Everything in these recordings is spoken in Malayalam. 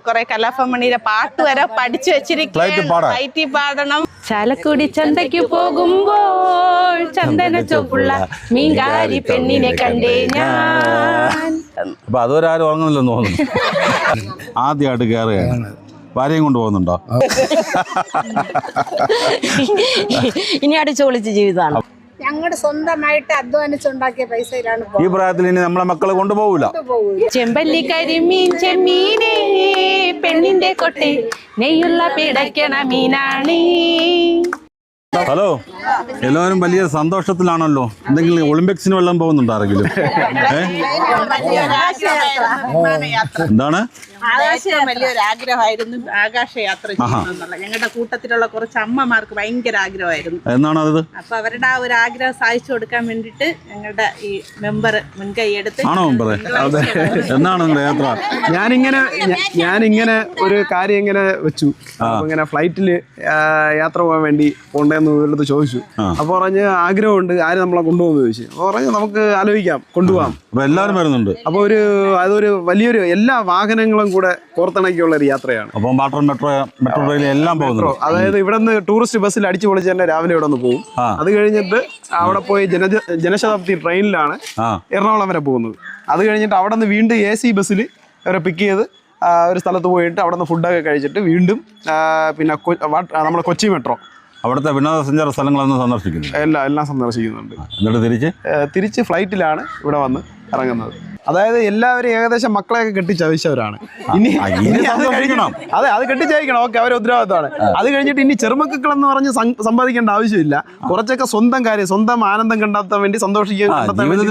കൊറേ കലാഭമണിയുടെ പാട്ട് വരെ പഠിച്ചു വെച്ചിരിക്കും. പാടണം. ചാലക്കുടി ചന്തയ്ക്ക് പോകുമ്പോൾ ചന്ദന ചൊപ്പുള്ള മീൻകാരി പെണ്ണിനെ കണ്ടേ ഞാൻ. അപ്പൊ അതുവരെ ആരും ഉറങ്ങുന്നില്ലെന്ന് തോന്നുന്നു. ആദ്യമായിട്ട് കയറുകയാണ്. ഭാര്യയും കൊണ്ടുപോകുന്നുണ്ടോ? ഇനി അടിച്ചു പൊളിച്ച ജീവിതമാണ്. ഞങ്ങളുടെ സ്വന്തമായിട്ട് അധ്വാനിച്ചുണ്ടാക്കിയ പൈസയിലാണ്. ഈ പ്രായത്തിൽ ഇനി നമ്മളെ മക്കളെ കൊണ്ടുപോകൂല. ചെമ്പല്ലി കരിമീൻ ചെമ്മീനേ പെണ്ണിന്റെ കൊട്ടെ നെയ്യുള്ള പിടയ്ക്കണ മീനാണേ. ഹലോ, എല്ലാവരും വലിയ സന്തോഷത്തിലാണല്ലോ. എന്തെങ്കിലും ഒളിമ്പിക്സിന് വല്ലതും പോകുന്നുണ്ടോ ആരെങ്കിലും? എന്താണ്? വലിയൊരു ആഗ്രഹമായിരുന്നു ആകാശയാത്ര ചെയ്യുന്നുള്ള. ഞങ്ങളുടെ കൂട്ടത്തിലുള്ള കുറച്ച് അമ്മമാർക്ക് ഭയങ്കര ആഗ്രഹമായിരുന്നു. എന്നാണ് അത്? അപ്പൊ അവരുടെ ആ ഒരു ആഗ്രഹം സാധിച്ചു കൊടുക്കാൻ വേണ്ടിട്ട് ഞങ്ങളുടെ ഈ മെമ്പർ മുൻകൈ എടുത്ത്. ആണോ മെമ്പർ? എന്നാണ് നിങ്ങളുടെ യാത്ര? ഞാനിങ്ങനെ ഒരു കാര്യം ഇങ്ങനെ വെച്ചു. ഇങ്ങനെ ഫ്ലൈറ്റില് യാത്ര പോകാൻ വേണ്ടി പോണ്ടെന്ന് ഇവരുടെ ചോദിച്ചു. അപ്പൊ പറഞ്ഞ് ആഗ്രഹമുണ്ട്, ആര് നമ്മളെ കൊണ്ടുപോകുന്നു ചോദിച്ചു. അപ്പൊ പറഞ്ഞ് നമുക്ക് ആലോചിക്കാം, കൊണ്ടുപോകാം. അപ്പൊ എല്ലാവരും വരുന്നുണ്ട്. അപ്പൊ അതൊരു വലിയൊരു എല്ലാ വാഹനങ്ങളും കൂടെ കോർത്തിണക്കിയുള്ള ഒരു യാത്രയാണ്. അപ്പം വാട്ടർ മെട്രോ റെയിൽ എല്ലാം പോകുന്നു. അതായത് ഇവിടെ നിന്ന് ടൂറിസ്റ്റ് ബസ്സിൽ അടിച്ചു പൊളിച്ച് തന്നെ രാവിലെ ഇവിടെ നിന്ന് പോകും. അത് കഴിഞ്ഞിട്ട് അവിടെ പോയി ജനശതാബ്ദി ട്രെയിനിലാണ് എറണാകുളം വരെ പോകുന്നത്. അത് കഴിഞ്ഞിട്ട് അവിടെ നിന്ന് വീണ്ടും AC ബസ്സിൽ അവരെ പിക്ക് ചെയ്ത് ഒരു സ്ഥലത്ത് പോയിട്ട് അവിടെ നിന്ന് ഫുഡൊക്കെ കഴിച്ചിട്ട് വീണ്ടും പിന്നെ നമ്മുടെ കൊച്ചി മെട്രോ അവിടുത്തെ വിനോദസഞ്ചാര സ്ഥലങ്ങളൊന്നും സന്ദർശിക്കുന്നു. എല്ലാം സന്ദർശിക്കുന്നുണ്ട്. എന്നിട്ട് തിരിച്ച് ഫ്ലൈറ്റിലാണ് ഇവിടെ വന്ന് ഇറങ്ങുന്നത്. അതായത് എല്ലാവരും ഏകദേശം മക്കളെയൊക്കെ കെട്ടിച്ചയച്ചവരാണ്. അത് കെട്ടിച്ചയക്കണം. ഓക്കെ, അവരെ ഉത്തരവാദിത്തമാണ്. അത് കഴിഞ്ഞിട്ട് ഇനി ചെറുമക്കൾ എന്ന് പറഞ്ഞ് സമ്പാദിക്കേണ്ട ആവശ്യമില്ല. കുറച്ചൊക്കെ സ്വന്തം കാര്യം, സ്വന്തം ആനന്ദം കണ്ടെത്താൻ വേണ്ടി സന്തോഷിക്കാൻ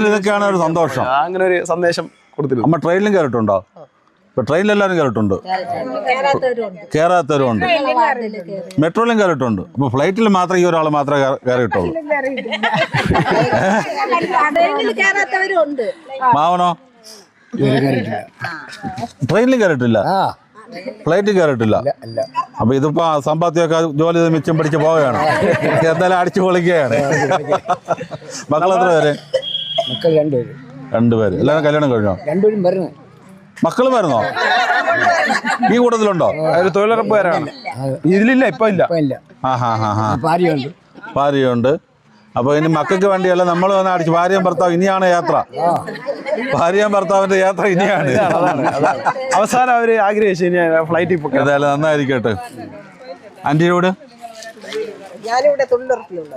ഇതൊക്കെയാണ് ഒരു സന്തോഷം. അങ്ങനെ ഒരു സന്ദേശം കൊടുത്തിരുന്നു. അമ്മ ട്രെയിനിലും കയറിട്ടുണ്ടോ? ഇപ്പൊ ട്രെയിനിൽ എല്ലാവരും കയറിട്ടുണ്ട്, കയറാത്തവരുണ്ട്, മെട്രോയിലും കയറിയിട്ടുണ്ട്. അപ്പൊ ഫ്ലൈറ്റിൽ മാത്രം ഈ ഒരാൾ മാത്രമേ കയറിയിട്ടുള്ളൂ. മാവനോ? ട്രെയിനിലും കയറിയിട്ടില്ല, ഫ്ലൈറ്റിൽ കയറിയിട്ടില്ല. അപ്പൊ ഇതിപ്പോ സമ്പാദ്യമൊക്കെ ജോലി മിച്ചം പിടിച്ച് പോവുകയാണ്. എന്തായാലും അടിച്ചു പൊളിക്കുകയാണ്. മക്കൾ എത്ര പേര്? രണ്ടുപേര്. എല്ലാവരും കല്യാണം കഴിഞ്ഞോ? മക്കള് വരുന്നോ? ഈ കൂട്ടത്തിലുണ്ടോ? തൊഴിലുറപ്പുകാരാണ്. ഇതിലില്ല, ഇപ്പൊ ഇല്ല. ഭാര്യയുണ്ട്. അപ്പൊ ഇനി മക്കൾക്ക് വേണ്ടിയല്ല നമ്മൾ വന്ന് അടിച്ചു. ഭാര്യയും ഭർത്താവ് ഇനിയാണ് യാത്ര. ഭാര്യയും ഭർത്താവിന്റെ യാത്ര ഇനിയാണ്. അവസാനം അവര് ആഗ്രഹിച്ചു ഫ്ലൈറ്റിൽ പോയി. ഏതായാലും നന്നായിരിക്കട്ടെ. ആന്റിയോട്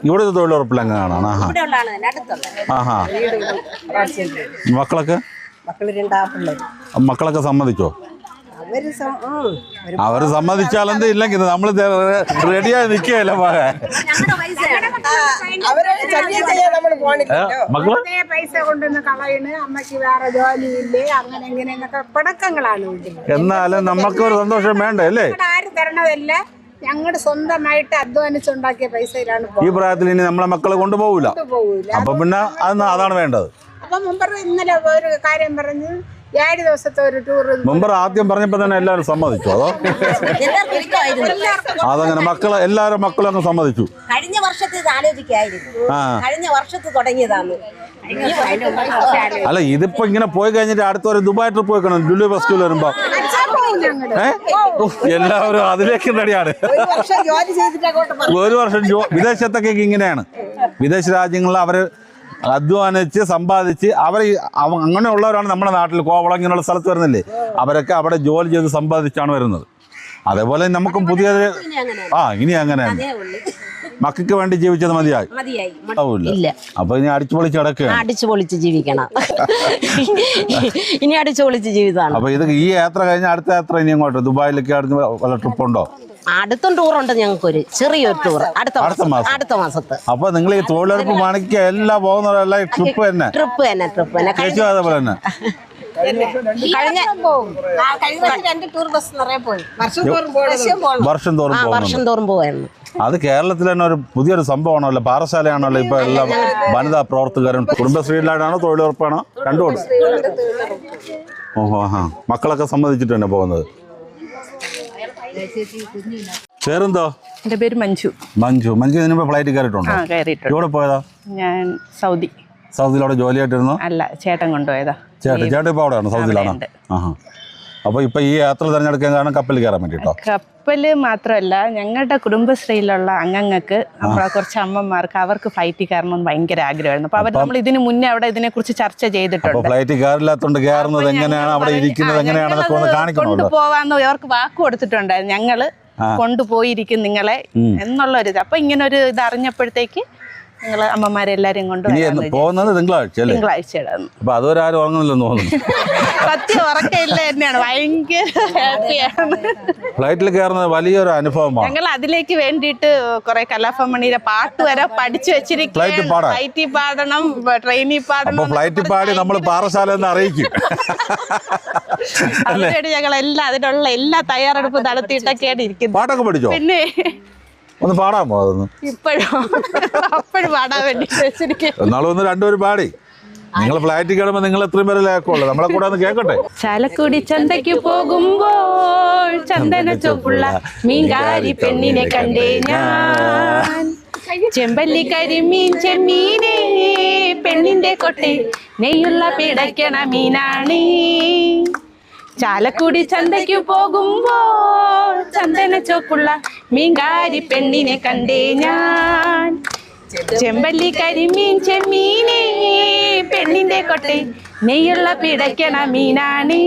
ഇവിടുത്തെ തൊഴിലുറപ്പിലങ്ങാണ്. മക്കളൊക്കെ സമ്മതിച്ചോ? അവര് സമ്മതിച്ചാലെന്ത് ഇല്ലെങ്കിൽ നമ്മൾ റെഡിയായി നിൽക്കുകയല്ല. എന്നാലും നമുക്കൊരു സന്തോഷം വേണ്ടേ അല്ലേ? ഞങ്ങളുടെ സ്വന്തമായിട്ട് അധ്വാനിച്ചുണ്ടാക്കിയ പൈസയിലാണ്. ഈ പ്രായത്തിൽ ഇനി നമ്മളെ മക്കളെ കൊണ്ടുപോകൂല. അപ്പൊ പിന്നെ അതാണ് വേണ്ടത്. അപ്പൊ മുമ്പ് ഇന്നലെ ഒരു കാര്യം പറഞ്ഞു, 7 ദിവസത്തെ ഒരു ടൂർ. മുമ്പ് ആദ്യം പറഞ്ഞപ്പോ തന്നെ എല്ലാവരും സമ്മതിച്ചു? അതോ അതങ്ങനെ എല്ലാവരും മക്കളും അങ്ങ് സമ്മതിച്ചു? കഴിഞ്ഞ വർഷത്തെ ആലോചിക്കായിരുന്നു. കഴിഞ്ഞ വർഷത്ത് തുടങ്ങിയതാണ്. അല്ല, ഇതിപ്പോ ഇങ്ങനെ പോയി കഴിഞ്ഞിട്ട് അടുത്തൊരു ദുബായ് ട്രിപ്പ് പോയിക്കണം. ലുലു ഫെസ്റ്റിവൽ വരുമ്പോ എല്ലാവരും അതിലേക്ക് റെഡിയാണ്. ഒരു വർഷം വിദേശത്തൊക്കെ ഇങ്ങനെയാണ്. വിദേശ രാജ്യങ്ങളിൽ അവര് അധ്വാനിച്ച് സമ്പാദിച്ച് അങ്ങനെയുള്ളവരാണ് നമ്മുടെ നാട്ടിൽ കോവളം ഇങ്ങനെയുള്ള സ്ഥലത്ത് വരുന്നില്ലേ, അവരൊക്കെ അവിടെ ജോലി ചെയ്ത് സമ്പാദിച്ചാണ് വരുന്നത്. അതേപോലെ നമുക്കും പുതിയത് ഇനി അങ്ങനെയാണ്. മക്കൾക്ക് വേണ്ടി ജീവിച്ചത് മതിയായി. അപ്പൊ ഇനി അടിച്ചു പൊളിച്ച് കിടക്കുകയാണ്. അടിച്ചു പൊളിച്ച് ജീവിക്കണം. ഇനി അടിച്ചു പൊളിച്ച് ജീവിതമാണ്. അപ്പൊ ഈ യാത്ര കഴിഞ്ഞ അടുത്ത യാത്ര ഇനി അങ്ങോട്ട് ദുബായിലേക്ക് വല്ല ട്രിപ്പ് ഉണ്ടോ? അടുത്തും ടൂറുണ്ട് ഞങ്ങൾക്കൊരു ചെറിയൊരു ടൂർ അടുത്ത മാസത്ത്. അപ്പൊ നിങ്ങൾ ഈ തൊഴിലുറപ്പ് പണിക്ക് എല്ലാം പോകുന്നവരെല്ലാം ട്രിപ്പ് തന്നെ ചേച്ചി അതേപോലെ തന്നെ വർഷം തോറും പോവായിരുന്നു. അത് കേരളത്തിൽ തന്നെ ഒരു പുതിയൊരു സംഭവമാണല്ലോ, പാറശാലയാണല്ലോ ഇപ്പൊ എല്ലാം വനിതാ പ്രവർത്തകരും. കുടുംബശ്രീയിലാണോ തൊഴിലുറപ്പാണോ? രണ്ടും. മക്കളൊക്കെ സമ്മതിച്ചിട്ട് തന്നെ പോകുന്നത്. പേരെന്തോ? എന്റെ പേര് മഞ്ജു. ഇതിനുമ്പോ ഫ്ലൈറ്റ് കയറിയിട്ടുണ്ടോ? എവിടെ പോയതാ? ഞാൻ സൗദിയിലവിടെ ജോലിയായിട്ടിരുന്നു? അല്ല, ചേട്ടൻ കൊണ്ടുപോയതാ. ചേട്ടൻ ഇപ്പൊ അവിടെയാണോ? സൗദിയിലാണോ? അപ്പോൾ ഇപ്പോൾ ഈ യാത്ര തിരഞ്ഞെടുക്കാൻ കാരണം കപ്പലിൽ കയറാൻ വേണ്ടിയിട്ടോ? കപ്പല് മാത്രമല്ല, ഞങ്ങളുടെ കുടുംബശ്രീയിലുള്ള അംഗങ്ങൾക്ക് നമ്മളെ കുറച്ച് അമ്മമാർക്ക് അവർക്ക് ഫ്ലൈറ്റിൽ കയറണമെന്ന് ഭയങ്കര ആഗ്രഹമായിരുന്നു. അപ്പോൾ അവർ നമ്മൾ ഇതിന് മുന്നേ അവിടെ ഇതിനെക്കുറിച്ച് ചർച്ച ചെയ്തിട്ടുണ്ട്. ഫ്ലൈറ്റിൽ കയറില്ലാത്തതുകൊണ്ട് കയറുന്നത് എങ്ങനെയാണ്, അവിടെ ഇരിക്കുന്നത് എങ്ങനെയാണെന്നൊക്കെ ഒന്ന് കാണിക്കണമല്ലോ. കൊണ്ടുപോവാന്ന് അവർക്ക് വാക്ക് കൊടുത്തിട്ടുണ്ടായിരുന്നു, ഞങ്ങള് കൊണ്ടുപോയിരിക്കും നിങ്ങളെ എന്നുള്ളൊരിത്. അപ്പൊ ഇങ്ങനെ ഒരു ഇത് അറിഞ്ഞപ്പോഴത്തേക്ക് ഞങ്ങള് അമ്മമാരെല്ലാരും കൊണ്ട് പോകുന്നത് തിങ്കളാഴ്ചയുടെ. അപ്പൊ അതുവരെ ആരും ഉറങ്ങുന്നില്ലെന്ന് തോന്നുന്നു. സത്യം ഉറക്കമില്ല തന്നെയാണ്, ഭയങ്കര ഹാപ്പിയാണ്. ഫ്ലൈറ്റിൽ കയറുന്നത് വലിയൊരു അനുഭവമാണ്. ഞങ്ങൾ അതിലേക്ക് വേണ്ടിയിട്ട് കുറെ കലാഭമണിയുടെ പാട്ട് വരെ പഠിച്ചു വെച്ചിരിക്കും. ഫ്ലൈറ്റിൽ പാടണം, ട്രെയിനിൽ പാടണം. ഫ്ലൈറ്റിൽ പാടി നമ്മൾ പാറശാല എന്ന് അറിയിക്കും. അതിനുവേണ്ടി ഞങ്ങൾ അതിനുള്ള എല്ലാ തയ്യാറെടുപ്പും നടത്തിയിട്ടൊക്കെയാണ് ഇരിക്കുന്നത്. പാട്ടൊക്കെ പഠിച്ചോ? പിന്നെ ഒന്ന് പാടാമോ? അതൊന്ന് അപ്പോഴും പാടാൻ വേണ്ടി എന്നാലും ഒന്ന് രണ്ടുപേരും പാടി. നിങ്ങൾ ഫ്ലൈറ്റിൽ കയറുമ്പോ നിങ്ങൾ എത്രയും പേരെ ലേക്കുള്ളൂ, നമ്മളെ കൂടെ ഒന്ന് കേൾക്കട്ടെ. ചാലക്കുടി ചന്തയ്ക്ക് പോകുമ്പോൾ ചന്ദന ചൊപ്പുള്ള മീൻകാരി പെണ്ണിനെ കണ്ടേ ഞാൻ, ചെമ്പല്ലി കരിമീൻ ചെമ്മീനേ പെണ്ണിന്റെ കൊട്ടെ നെയ്യുള്ള പിടയ്ക്കണ മീനാണേ. ചാലക്കുടി ചന്തയ്ക്ക് പോകുമ്പോൾ ചന്ദന ചോപ്പുള്ള മീൻകാരി പെണ്ണിനെ കണ്ടേ ഞാൻ, ചെമ്പല്ലി കരിമീൻ ചെമ്മീനേ പെണ്ണിന്റെ കൊട്ടെ നെയ്യുള്ള പിടയ്ക്കണ മീനാണേ.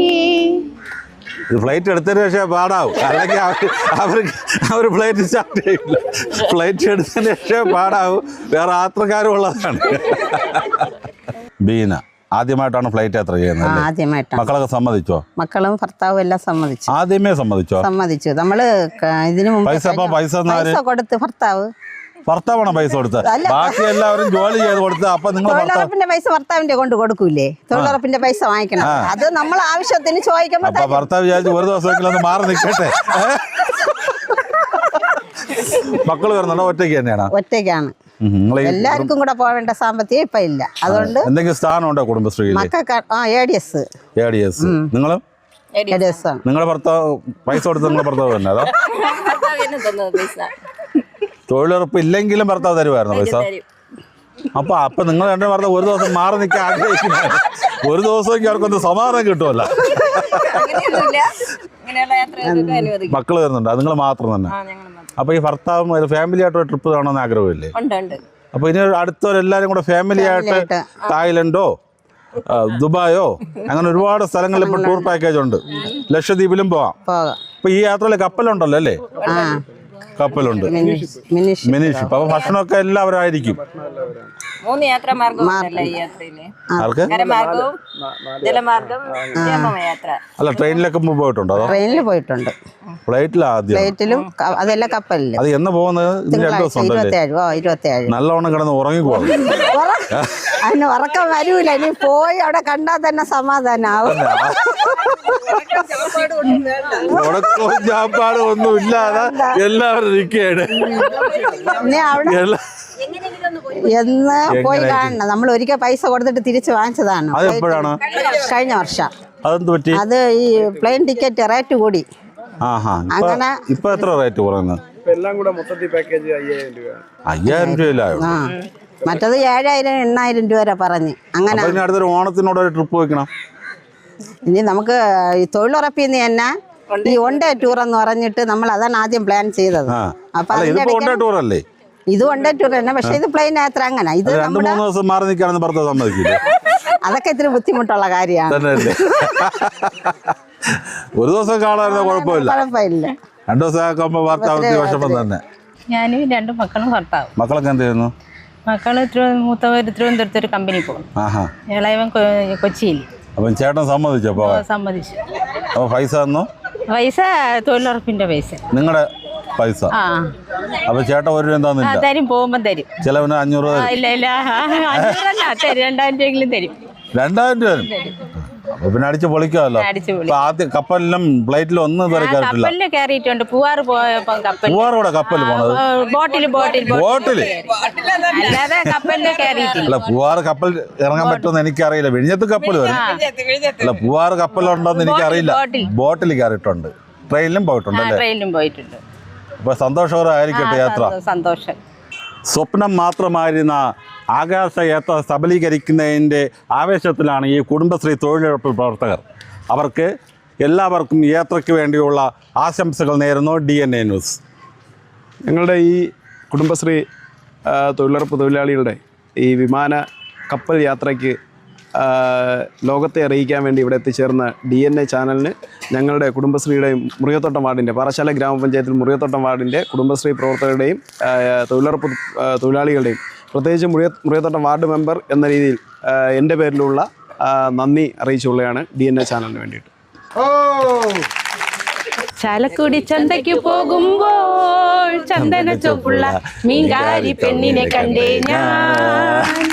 ഫ്ലൈറ്റ് എടുത്തതിന് ശേഷം പാടാവും, അല്ലെങ്കിൽ അവർ ഫ്ലൈറ്റ് സ്റ്റാർട്ട് ചെയ്യില്ല. ഫ്ലൈറ്റ് എടുത്തതിന് ശേഷം പാടാവും, വേറെ യാത്രക്കാരും ഉള്ളതാണ്. ബീന ആദ്യമായിട്ടാണ് ഫ്ലൈറ്റ് യാത്ര ചെയ്യുന്നത്? ആദ്യമായിട്ടാണ്. മക്കളൊക്കെ സമ്മതിച്ചോ? മക്കളും ഭർത്താവും എല്ലാം സമ്മതിച്ചു. ആദ്യമേ സമ്മതിച്ചോ? സമ്മതിച്ചു. നമ്മള് ഇതിനു മുമ്പ് പൈസ കൊടുത്ത് ഭർത്താവാണോ പൈസ കൊടുത്തത്? ബാക്കി എല്ലാവരും ജോലി ചെയ്ത് കൊടുത്ത്. അപ്പൊ നിങ്ങൾ തൊഴിലുറപ്പിന്റെ പൈസ ഭർത്താവിന്റെ കൊണ്ട് കൊടുക്കൂലേ? തൊഴിലുറപ്പിന്റെ പൈസ വാങ്ങിക്കണം, അത് നമ്മൾ ആവശ്യത്തിന് ചോദിക്കുമ്പോ. അപ്പൊ ഭർത്താവ് വിചാരിച്ചു ഒരു ദിവസമെങ്കിലും ഒന്ന് മാറി നിൽക്കട്ടെ. മക്കള് വരുന്നുണ്ടോ? ഒറ്റയ്ക്ക് തന്നെയാണ്? ഒറ്റയ്ക്കാണ്. എല്ലാവർക്കും കൂടെ പോവേണ്ട സാമ്പത്തികം ഇപ്പൊ ഇല്ല. അതുകൊണ്ട് എന്തെങ്കിലും സ്ഥാനം ഉണ്ടോ കുടുംബശ്രീയിൽ? മക്കൾക്ക് ADS. നിങ്ങളും നിങ്ങളുടെ ഭർത്താവ് പൈസ കൊടുത്ത് നിങ്ങളുടെ ഭർത്താവ് തന്നെ? അതോ തൊഴിലുറപ്പ് ഇല്ലെങ്കിലും ഭർത്താവ് തരുമായിരുന്നു പൈസ? അപ്പൊ നിങ്ങൾ രണ്ടു ഭർത്താവ് ഒരു ദിവസം മാറി നിൽക്കാൻ ആഗ്രഹിക്കുന്ന ഒരു ദിവസമൊക്കെ അവർക്കൊന്ന് സമാധാനം കിട്ടുമല്ലോ. മക്കള് വരുന്നുണ്ട്, അത് നിങ്ങൾ മാത്രം തന്നെ? അപ്പൊ ഈ ഭർത്താവ് ഫാമിലി ആയിട്ടൊരു ട്രിപ്പ് കാണുമെന്ന് ആഗ്രഹമില്ലേ? അപ്പൊ ഇനി അടുത്തവരെല്ലാരും കൂടെ ഫാമിലി ആയിട്ട് തായ്ലൻഡോ ദുബായോ അങ്ങനെ ഒരുപാട് സ്ഥലങ്ങളിൽ ഇപ്പൊ ടൂർ പാക്കേജ് ഉണ്ട്. ലക്ഷദ്വീപിലും പോവാം. അപ്പൊ ഈ യാത്രയിൽ കപ്പലുണ്ടല്ലോ അല്ലേ? കപ്പലുണ്ട്, മിനിഷ്. അപ്പൊ ഭക്ഷണമൊക്കെ എല്ലാവരായിരിക്കും. 3 യാത്രാമാർഗം അല്ല, ട്രെയിനിലൊക്കെ പോയിട്ടുണ്ടോ? ട്രെയിനിൽ പോയിട്ടുണ്ട്. ഫ്ലൈറ്റിലും അതെല്ലാം കപ്പലില്. അത് എന്ന് പോകുന്നത്? 27 നല്ലോണം കിടന്ന് ഉറങ്ങിക്കോളും. അതിന് ഉറക്കം വരൂല. ഇനി പോയി അവിടെ കണ്ടാൽ തന്നെ സമാധാനാവും. ഉറക്കവും ചാപ്പാടും ഒന്നും ഇല്ലാതെ എല്ലാവരും നിൽക്കുകയാണ്. എന്ന് പോയി കാണണം. നമ്മൾ ഒരിക്കൽ പൈസ കൊടുത്തിട്ട് തിരിച്ചു വാങ്ങിച്ചതാണ്. കഴിഞ്ഞ വർഷം. അത് ഈ പ്ലെയിൻ ടിക്കറ്റ് റേറ്റ് കൂടി. അങ്ങനെ ഇപ്പൊ എത്ര റേറ്റ് കുറയുന്നത്? എല്ലാം കൂടെ മൊത്തത്തിൽ പാക്കേജ് 5000 രൂപയിലായോ? മറ്റത് 7000 8000 രൂപ വരെ പറഞ്ഞ്. അങ്ങനെ അടുത്തൊരു ഓണത്തിനോട് ട്രിപ്പ് വെക്കണം. ഇനി നമുക്ക് ഈ തൊഴിലുറപ്പിൽ നിന്ന് തന്നെ ഈ വൺ ഡേ ടൂർ എന്ന് പറഞ്ഞിട്ട് നമ്മൾ അതാണ് ആദ്യം പ്ലാൻ ചെയ്തത്. അപ്പൊ ഇത് വൺ ഡേ ടൂർ തന്നെ. പക്ഷെ ഇത് പ്ലെയിൻ യാത്ര അങ്ങനെ. ഇത് 2-3 ദിവസം മാറി നിൽക്കാണെന്ന് ഭർത്താവ് സമ്മതിക്കില്ല. അതൊക്കെ ഇത്തിരി ബുദ്ധിമുട്ടുള്ള കാര്യമാണ്. ഒരു ദിവസം കാണാറുണ്ട്, കുഴപ്പമില്ല. 2 ദിവസം ആക്കുമ്പോ ഭർത്താവ് വിഷമം തന്നെ. ഞാനും 2 മക്കളും ഭർത്താവും. മക്കളൊക്കെ എന്ത് ചെയ്യുന്നു? മക്കള് മൂത്തവർ തിരുവനന്തപുരത്ത് ഒരു കമ്പനി പോകും, ഇളയവൻ കൊച്ചിയിൽ. അപ്പൊ ചേട്ടൻ സമ്മതിച്ചോ? സമ്മതിച്ചു. അപ്പൊ പൈസ തന്നോ? പൈസ തൊഴിലുറപ്പിന്റെ പൈസ. നിങ്ങളുടെ പൈസ? അപ്പൊ ചേട്ടൻ ഒരു രൂപ തന്നില്ല? തരും, പോകുമ്പോ തരും. ചിലവിന് 500 രൂപ? ഇല്ല 2000 രൂപയെങ്കിലും തരും. 2000 രൂപ? അപ്പൊ പിന്നെ അടിച്ച് പൊളിക്കാമല്ലോ. ആദ്യം കപ്പലിലും ഫ്ലൈറ്റിലും ഒന്നും ഇതുവരെ കയറിയിട്ടില്ല. കപ്പലില് കയറിയിട്ടുണ്ട്. പൂവാറ് പോയപ്പോ പൂവാറോടെ കപ്പല് പോണത്? ബോട്ടില്? അല്ലാതെ കപ്പലില് കയറിയിട്ടില്ല. അല്ല, പൂവാറ് കപ്പൽ ഇറങ്ങാൻ പറ്റുമെന്ന് എനിക്കറിയില്ല. വിഴിഞ്ഞത്ത് കപ്പൽ വരും. അല്ല, പൂവാറ് കപ്പലുണ്ടോന്ന് എനിക്കറിയില്ല. ബോട്ടിൽ കയറിയിട്ടുണ്ട്. ട്രെയിനിലും പോയിട്ടുണ്ട്? ട്രെയിനിലും പോയിട്ടുണ്ട്. അപ്പൊ സന്തോഷകരമായിരിക്കട്ടെ യാത്ര. സന്തോഷം. സ്വപ്നം മാത്രമായിരുന്ന ആകാശയാത്ര സബലീകരിക്കുന്നതിൻ്റെ ആവേശത്തിലാണ് ഈ കുടുംബശ്രീ തൊഴിലുറപ്പ് പ്രവർത്തകർ. അവർക്ക് എല്ലാവർക്കും യാത്രയ്ക്ക് വേണ്ടിയുള്ള ആശംസകൾ നേരുന്നു DNA ന്യൂസ്. ഞങ്ങളുടെ ഈ കുടുംബശ്രീ തൊഴിലുറപ്പ് തൊഴിലാളികളുടെ ഈ വിമാന കപ്പൽ യാത്രയ്ക്ക് ലോകത്തെ അറിയിക്കാൻ വേണ്ടി ഇവിടെ എത്തിച്ചേർന്ന DNA ചാനലിന് ഞങ്ങളുടെ കുടുംബശ്രീയുടെയും മുറിയത്തോട്ടം വാർഡിൻ്റെ പാറശാല ഗ്രാമപഞ്ചായത്തിൽ മുറിയത്തോട്ടം വാർഡിൻ്റെ കുടുംബശ്രീ പ്രവർത്തകരുടെയും തൊഴിലുറപ്പ് തൊഴിലാളികളുടെയും പ്രത്യേകിച്ച് മുറിയത്തോട്ടം വാർഡ് മെമ്പർ എന്ന രീതിയിൽ എൻ്റെ പേരിലുള്ള നന്ദി അറിയിച്ചുകൊള്ളുകയാണ് DNA ചാനലിന് വേണ്ടിയിട്ട്. ചാലക്കുടി ചന്തയ്ക്ക് പോകുമ്പോൾ ചന്ദന ചൊപ്പുള്ള മീൻകാരി പെണ്ണിനെ കണ്ടേ ഞാൻ.